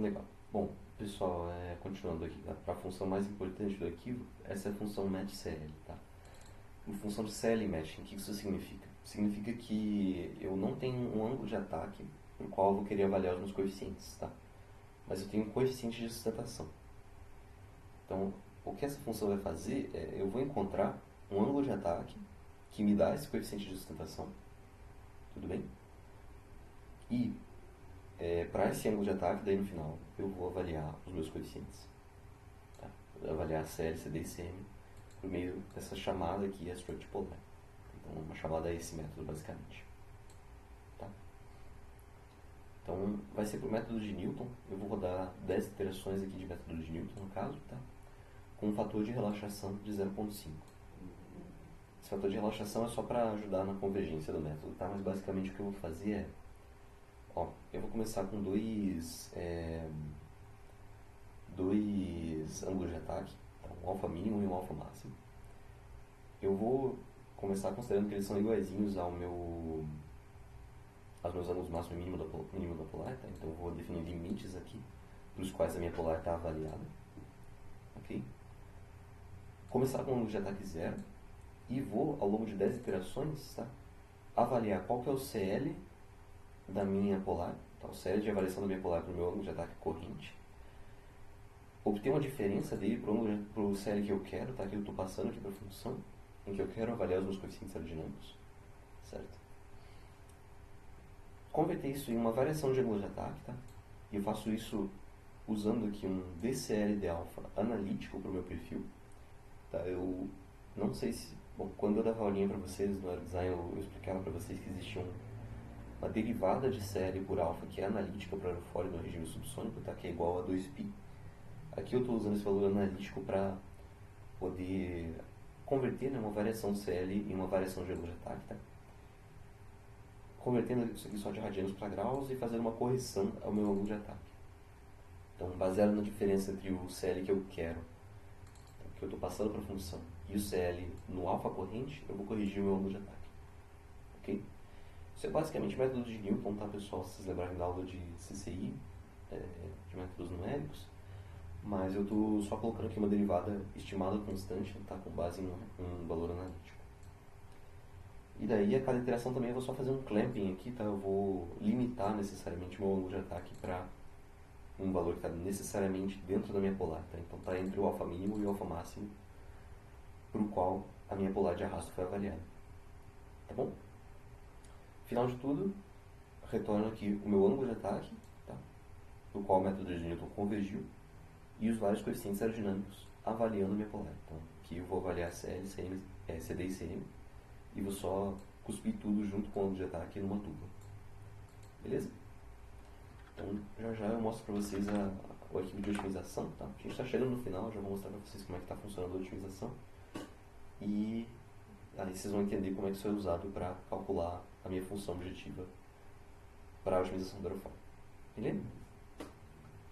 Legal. Bom, pessoal, continuando aqui, para a função mais importante do arquivo, essa é a função matchCL, tá? A função de CL matching, o que isso significa? Significa que eu não tenho um ângulo de ataque para o qual eu vou querer avaliar os meus coeficientes, tá? Mas eu tenho um coeficiente de sustentação. Então, o que essa função vai fazer é, eu vou encontrar um ângulo de ataque que me dá esse coeficiente de sustentação, tudo bem? E para esse ângulo de ataque, daí no final, eu vou avaliar os meus coeficientes. Tá? Avaliar CL, CD e CM por meio dessa chamada aqui, a struct polar. Então, uma chamada a esse método, basicamente. Tá? Então, vai ser por método de Newton. Eu vou rodar 10 iterações aqui de método de Newton, no caso, tá? Com um fator de relaxação de 0,5. Esse fator de relaxação é só para ajudar na convergência do método, tá? Mas basicamente o que eu vou fazer é... eu vou começar com dois ângulos de ataque, tá? Um alfa mínimo e um alfa máximo. Eu vou começar considerando que eles são iguaizinhos aos meus ângulos máximo e mínimo da polar, tá? Então eu vou definir limites aqui, para os quais a minha polar está avaliada. Ok? Começar com um ângulo de ataque zero e vou, ao longo de 10 iterações, tá? Avaliar qual que é o CL da minha polar, tá? O CL de avaliação da minha polar para o meu ângulo de ataque corrente. Obter uma diferença dele para o CL que eu quero, tá? Que eu estou passando aqui para a função, em que eu quero avaliar os meus coeficientes aerodinâmicos, certo? Converter isso em uma variação de ângulo de ataque, tá? E eu faço isso usando aqui um DCL de alfa analítico para o meu perfil, tá? Eu não sei se... Bom, quando eu dava aulinha para vocês no AeroDesign, eu explicava para vocês que existia uma derivada de CL por alfa que é analítica para o aerofólio no regime subsônico, tá? Que é igual a 2π. Aqui eu estou usando esse valor analítico para poder converter, né, uma variação de CL em uma variação de ângulo de ataque, tá? Convertendo isso aqui só de radianos para graus e fazendo uma correção ao meu ângulo de ataque. Então, baseado na diferença entre o CL que eu quero, que eu estou passando para a função, e o CL no alfa corrente, eu vou corrigir o meu ângulo de ataque. Ok? Isso é basicamente método de Newton, tá, pessoal? Se vocês lembrarem da aula de CCI, de métodos numéricos. Mas eu estou só colocando aqui uma derivada estimada constante, tá, com base em um valor analítico. E daí, a cada iteração também eu vou só fazer um clamping aqui, tá? Eu vou limitar necessariamente o meu ângulo de ataque para um valor que está necessariamente dentro da minha polar, tá? Então está entre o alfa mínimo e o alfa máximo, para o qual a minha polar de arrasto foi avaliada. Tá bom? Final de tudo, retorno aqui o meu ângulo de ataque, tá? Do qual o método de Newton convergiu, e os vários coeficientes aerodinâmicos avaliando a minha polar. Então, aqui eu vou avaliar CL, CM, CD e CM, e vou só cuspir tudo junto com o ângulo de ataque numa tuba. Beleza? Então, já eu mostro para vocês o arquivo de otimização, tá? A gente está chegando no final, já vou mostrar para vocês como é que está funcionando a otimização. E aí vocês vão entender como é que isso é usado para calcular a minha função objetiva para a otimização do aerofólio. Beleza?